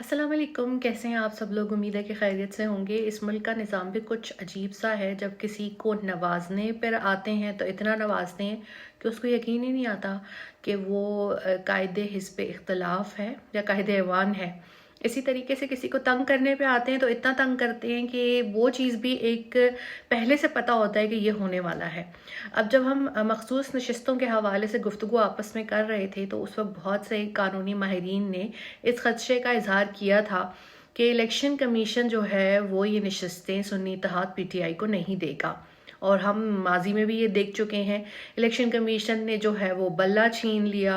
अस्सलाम वालेकुम। कैसे हैं आप सब लोग? उम्मीद है कि खैरियत से होंगे। इस मुल्क का निज़ाम भी कुछ अजीब सा है। जब किसी को नवाजने पर आते हैं तो इतना नवाजते हैं कि उसको यकीन ही नहीं आता कि वो कायदे हिस्ब इख्तलाफ है या कायदे ऐवान है। इसी तरीके से किसी को तंग करने पे आते हैं तो इतना तंग करते हैं कि वो चीज़ भी एक पहले से पता होता है कि ये होने वाला है। अब जब हम मखसूस नशिस्तों के हवाले से गुफ्तगू आपस में कर रहे थे तो उस वक्त बहुत से कानूनी माहिरीन ने इस खदशे का इजहार किया था कि इलेक्शन कमीशन जो है वो ये नशस्तें सुन्नी इत्तेहाद पीटीआई को नहीं देगा। और हम माजी में भी ये देख चुके हैं, इलेक्शन कमीशन ने जो है वो बल्ला छीन लिया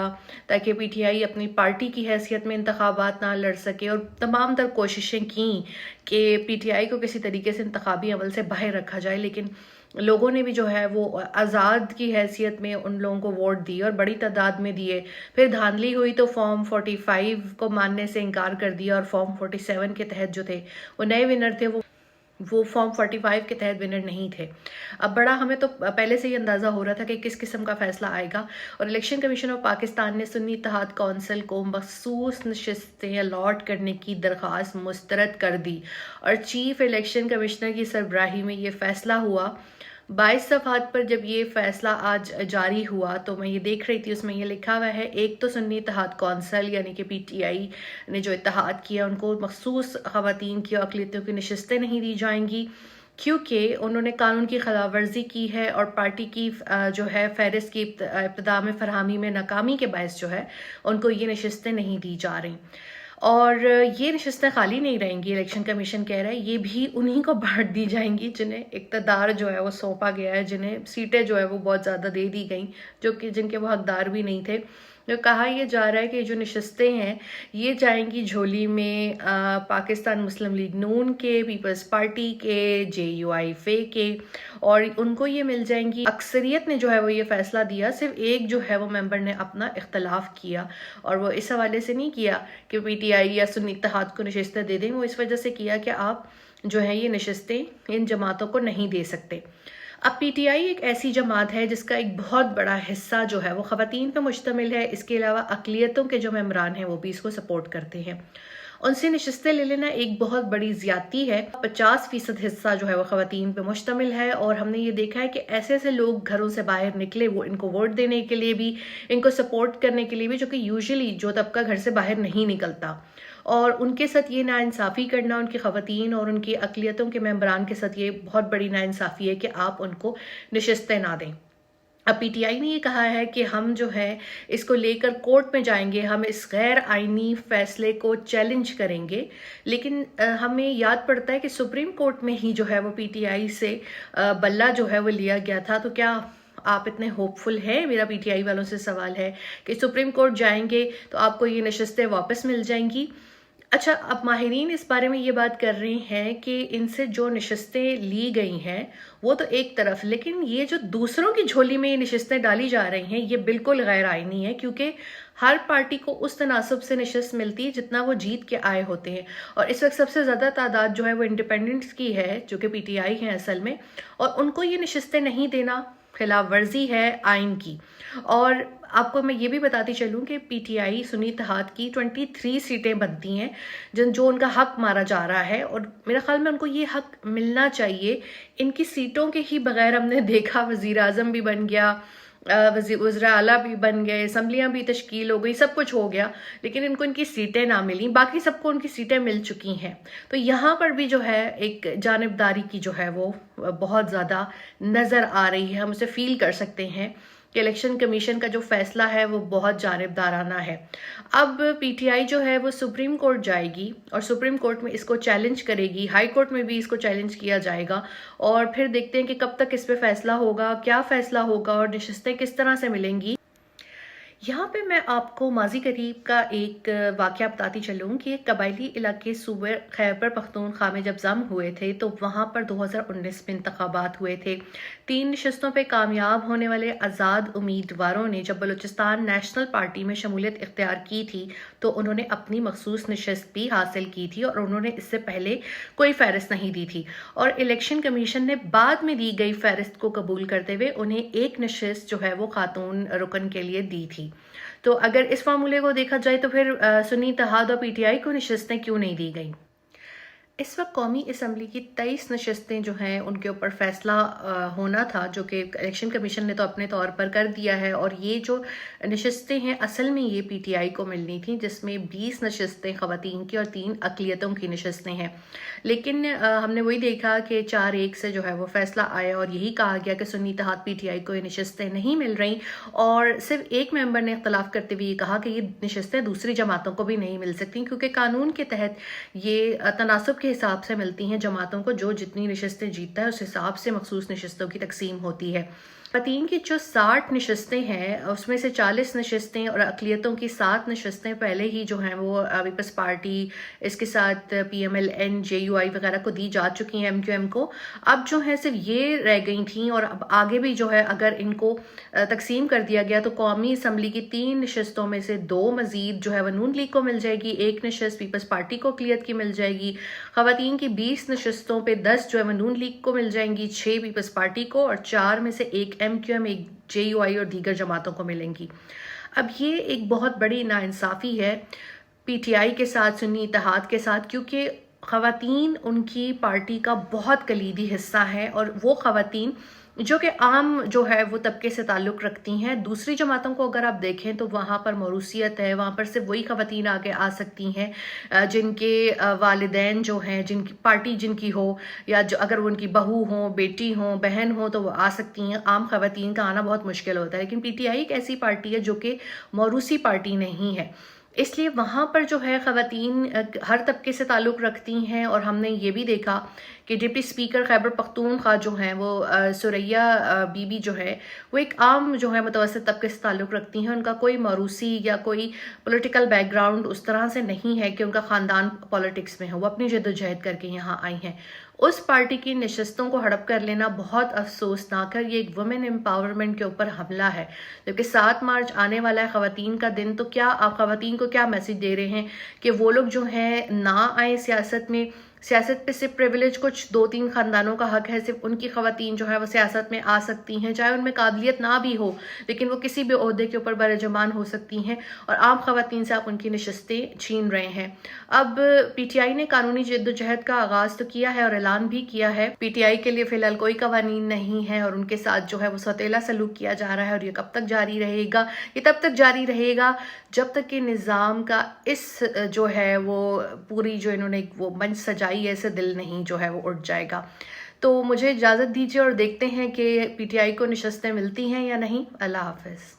ताकि पीटीआई अपनी पार्टी की हैसियत में इंतखाबात ना लड़ सके, और तमाम तर कोशिशें की कि पीटीआई को किसी तरीके से इंतखाबी अमल से बाहर रखा जाए। लेकिन लोगों ने भी जो है वो आज़ाद की हैसियत में उन लोगों को वोट दिए और बड़ी तादाद में दिए। फिर धांधली हुई तो फॉर्म 45 को मानने से इनकार कर दिया और फॉर्म 47 के तहत जो थे वो नए विनर थे, वो फॉर्म 45 के तहत विनर नहीं थे। अब बड़ा हमें तो पहले से ही अंदाज़ा हो रहा था कि किस किस्म का फैसला आएगा, और इलेक्शन कमीशन ऑफ पाकिस्तान ने सुन्नी इत्तेहाद कौंसिल को मखसूस नशस्तें अलॉट करने की दरख्वास्त मुस्तरद कर दी और चीफ इलेक्शन कमिश्नर की सरबराही में ये फैसला हुआ। 22 सफ़हात पर जब ये फैसला आज जारी हुआ तो मैं ये देख रही थी, उसमें ये लिखा हुआ है, एक तो सुन्नी इत्तेहाद कौंसिल यानी कि पीटीआई ने जो इत्तेहाद किया उनको मखसूस ख़वातीन की और अक़लियतों की नशस्तें नहीं दी जाएंगी क्योंकि उन्होंने कानून की खिलाफ वर्जी की है और पार्टी की जो है फहरिस्त की इब्तिदा में फरहमी में नाकामी के बायस जो है उनको ये नशस्तें नहीं दी जा रही। और ये नशस्तें खाली नहीं रहेंगी, इलेक्शन कमीशन कह रहा है ये भी उन्हीं को बांट दी जाएंगी जिन्हें इक़्तिदार जो है वो सौंपा गया है, जिन्हें सीटें जो है वो बहुत ज़्यादा दे दी गई जो कि जिनके वो हकदार भी नहीं थे। जो कहा यह जा रहा है कि जो नशस्तें हैं ये जाएंगी झोली में पाकिस्तान मुस्लिम लीग नून के, पीपल्स पार्टी के, JUIFA के, और उनको ये मिल जाएंगी। अक्सरियत ने जो है वो ये फैसला दिया, सिर्फ एक जो है वो मेंबर ने अपना इख्तलाफ किया, और वो इस हवाले से नहीं किया कि पीटीआई या सुन्नी इत्तेहाद को नशस्तें दे दें, वो इस वजह से किया कि आप जो है ये नशस्तें इन जमातों को नहीं दे सकते। अब पीटीआई एक ऐसी जमात है जिसका एक बहुत बड़ा हिस्सा जो है वो ख़वातीन पर मुश्तमिल है। इसके अलावा अक़लियतों के जो मेम्बरान हैं वो भी इसको सपोर्ट करते हैं। उनसे नशस्तें ले लेना एक बहुत बड़ी ज़्यादती है। 50% हिस्सा जो है वो ख़वातीन पे मुश्तमिल है, और हमने ये देखा है कि ऐसे ऐसे लोग घरों से बाहर निकले वो इनको वोट देने के लिए भी, इनको सपोर्ट करने के लिए भी, जो कि यूजुअली जो तबका घर से बाहर नहीं निकलता, और उनके साथ ये नाइंसाफ़ी करना, उनकी ख़वातीन और उनकी अक़लियतों के मेम्बरान के साथ ये बहुत बड़ी नाइंसाफ़ी है कि आप उनको नशस्तें ना दें। अब पीटीआई ने ये कहा है कि हम जो है इसको लेकर कोर्ट में जाएंगे, हम इस गैर आइनी फैसले को चैलेंज करेंगे। लेकिन हमें याद पड़ता है कि सुप्रीम कोर्ट में ही जो है वो पीटीआई से बल्ला जो है वो लिया गया था। तो क्या आप इतने होपफुल हैं? मेरा पीटीआई वालों से सवाल है कि सुप्रीम कोर्ट जाएंगे तो आपको ये नशस्तें वापस मिल जाएंगी। अच्छा, अब माहिरीन इस बारे में ये बात कर रहे हैं कि इनसे जो नशस्तें ली गई हैं वो तो एक तरफ, लेकिन ये जो दूसरों की झोली में ये नशस्तें डाली जा रही हैं ये बिल्कुल गैर आइनी है, क्योंकि हर पार्टी को उस तनासब से नशस्त मिलती है जितना वो जीत के आए होते हैं। और इस वक्त सबसे ज़्यादा तादाद जो है वो इंडिपेंडेंट्स की है जो कि पीटीआई है असल में, और उनको ये नशस्तें नहीं देना खिलाफ वर्जी है आइन की। और आपको मैं ये भी बताती चलूँ कि पीटीआई सुन्नी इत्तेहाद की 23 सीटें बनती हैं जो उनका हक मारा जा रहा है, और मेरा ख्याल में उनको ये हक मिलना चाहिए। इनकी सीटों के ही बगैर हमने देखा वज़ीर आज़म भी बन गया, वज़ीर आला भी बन गए, असम्बलियाँ भी तश्कील हो गई, सब कुछ हो गया, लेकिन इनको इनकी सीटें ना मिली। बाकी सबको उनकी सीटें मिल चुकी हैं। तो यहाँ पर भी जो है एक जानिबदारी की जो है वो बहुत ज़्यादा नज़र आ रही है। हम उसे फील कर सकते हैं कि इलेक्शन कमीशन का जो फैसला है वो बहुत जानिबदाराना है। अब पीटीआई जो है वो सुप्रीम कोर्ट जाएगी और सुप्रीम कोर्ट में इसको चैलेंज करेगी, हाई कोर्ट में भी इसको चैलेंज किया जाएगा, और फिर देखते हैं कि कब तक इस पे फैसला होगा, क्या फैसला होगा और नशस्तें किस तरह से मिलेंगी। यहाँ पे मैं आपको माजी करीब का एक वाक़या बताती चलूँ कि एक कबायली इलाके सूबे खैबर पख्तूनख्वा में जब जम हुए थे तो वहाँ पर 2019 में इंतखाबात हुए थे। 3 नशस्तों पे कामयाब होने वाले आज़ाद उम्मीदवारों ने जब बलूचिस्तान नेशनल पार्टी में शमूलियत इख्तियार की थी तो उन्होंने अपनी मखसूस नशस्त भी हासिल की थी, और उन्होंने इससे पहले कोई फहरिस्त नहीं दी थी, और इलेक्शन कमीशन ने बाद में दी गई फहरिस्त को कबूल करते हुए उन्हें एक नशस्त जो है वो खातून रुकन के लिए दी थी। تو اگر اس فارمولے کو دیکھا جائے تو پھر سنی اتحاد اور پی ٹی آئی کو نشستیں کیوں نہیں دی گئیں؟ اس وقت قومی اسمبلی کی 23 نشستیں جو ہیں ان کے اوپر فیصلہ ہونا تھا، جو کہ الیکشن کمیشن نے تو اپنے طور پر کر دیا ہے، اور یہ جو نشستیں ہیں اصل میں یہ پی ٹی آئی کو ملنی تھیں، جس میں 20 نشستیں خواتین کی اور 3 اقلیتوں کی نشستیں ہیں۔ لیکن ہم نے وہی دیکھا کہ 4-1 سے جو ہے وہ فیصلہ آیا اور یہی کہا گیا کہ سنی اتحاد پی ٹی آئی کو یہ نشستیں نہیں مل رہی، اور صرف ایک ممبر نے اختلاف کرتے ہوئے یہ کہا کہ یہ نشستیں دوسری جماعتوں کو بھی نہیں مل سکتی، کیونکہ قانون کے تحت یہ تناسب کے حساب سے ملتی ہیں جماعتوں کو، جو جتنی نشستیں جیتتا ہے اس حساب سے مخصوص نشستوں کی تقسیم ہوتی ہے۔ خواتین کی جو 60 نشستیں ہیں اس میں سے 40 نشستیں اور اقلیتوں کی 7 نشستیں پہلے ہی جو ہیں وہ پیپلز پارٹی، اس کے ساتھ P M L N, J U I وغیرہ کو دی جا چکی ہیں، ایم کیو ایم کو۔ اب جو ہے صرف یہ رہ گئی تھیں، اور اب آگے بھی جو ہے اگر ان کو تقسیم کر دیا گیا تو قومی اسمبلی کی 3 نشستوں میں سے 2 مزید جو ہے وہ نون لیگ کو مل جائے گی، 1 نشست پیپلز پارٹی کو اقلیت کی مل جائے گی۔ خواتین کی 20 نشستوں پہ 10 جو ہے وہ نون لیگ کو مل جائیں گی، 6 پیپلز پارٹی کو، اور 4 میں سے 1 M Q M, 1 J U I اور دیگر جماعتوں کو ملیں گی۔ اب یہ ایک بہت بڑی ناانصافی ہے پی ٹی آئی کے ساتھ، سنی اتحاد کے ساتھ، کیونکہ خواتین ان کی پارٹی کا بہت کلیدی حصہ ہے، اور وہ خواتین جو کہ عام جو ہے وہ طبقے سے تعلق رکھتی ہیں۔ دوسری جماعتوں کو اگر آپ دیکھیں تو وہاں پر موروثیت ہے، وہاں پر صرف وہی خواتین آگے آ سکتی ہیں جن کے والدین جو ہیں، جن کی پارٹی جن کی ہو، یا جو اگر وہ ان کی بہو ہوں، بیٹی ہوں، بہن ہوں تو وہ آ سکتی ہیں۔ عام خواتین کا آنا بہت مشکل ہوتا ہے، لیکن پی ٹی آئی ایک ایسی پارٹی ہے جو کہ موروثی پارٹی نہیں ہے، اس لیے وہاں پر جو ہے خواتین ہر طبقے سے تعلق رکھتی ہیں۔ اور ہم نے یہ بھی دیکھا کہ ڈپٹی اسپیکر خیبر پختونخوا جو ہیں وہ سریا بی بی جو ہے وہ ایک عام جو ہے متوسط طبقے سے تعلق رکھتی ہیں، ان کا کوئی موروثی یا کوئی پولیٹیکل بیک گراؤنڈ اس طرح سے نہیں ہے کہ ان کا خاندان پالیٹکس میں ہو، وہ اپنی جدوجہد کر کے یہاں آئی ہیں۔ اس پارٹی کی نشستوں کو ہڑپ کر لینا بہت افسوسناک ہے، یہ ایک وومن امپاورمنٹ کے اوپر حملہ ہے، جبکہ 7 مارچ آنے والا ہے خواتین کا دن، تو کیا آپ خواتین کو کیا میسج دے رہے ہیں کہ وہ لوگ جو ہیں نہ آئیں سیاست میں؟ سیاست پہ صرف پریویلیج کچھ 2-3 خاندانوں کا حق ہے، صرف ان کی خواتین جو ہے وہ سیاست میں آ سکتی ہیں، چاہے ان میں قابلیت نہ بھی ہو، لیکن وہ کسی بھی عہدے کے اوپر برجمان ہو سکتی ہیں، اور عام خواتین سے آپ ان کی نشستیں چھین رہے ہیں۔ اب پی ٹی آئی نے قانونی جدوجہد کا آغاز تو کیا ہے اور اعلان بھی کیا ہے، پی ٹی آئی کے لیے فی الحال کوئی قوانین نہیں ہے، اور ان کے ساتھ جو ہے وہ سوتیلا سلوک کیا جا رہا ہے، اور یہ کب تک جاری رہے گا؟ یہ تب تک جاری رہے گا جب تک کہ نظام کا اس جو ہے وہ پوری جو انہوں نے وہ منچ سجائی ہے اسے دل نہیں جو ہے وہ اٹھ جائے گا۔ تو مجھے اجازت دیجیے اور دیکھتے ہیں کہ پی ٹی آئی کو نشستیں ملتی ہیں یا نہیں۔ اللہ حافظ۔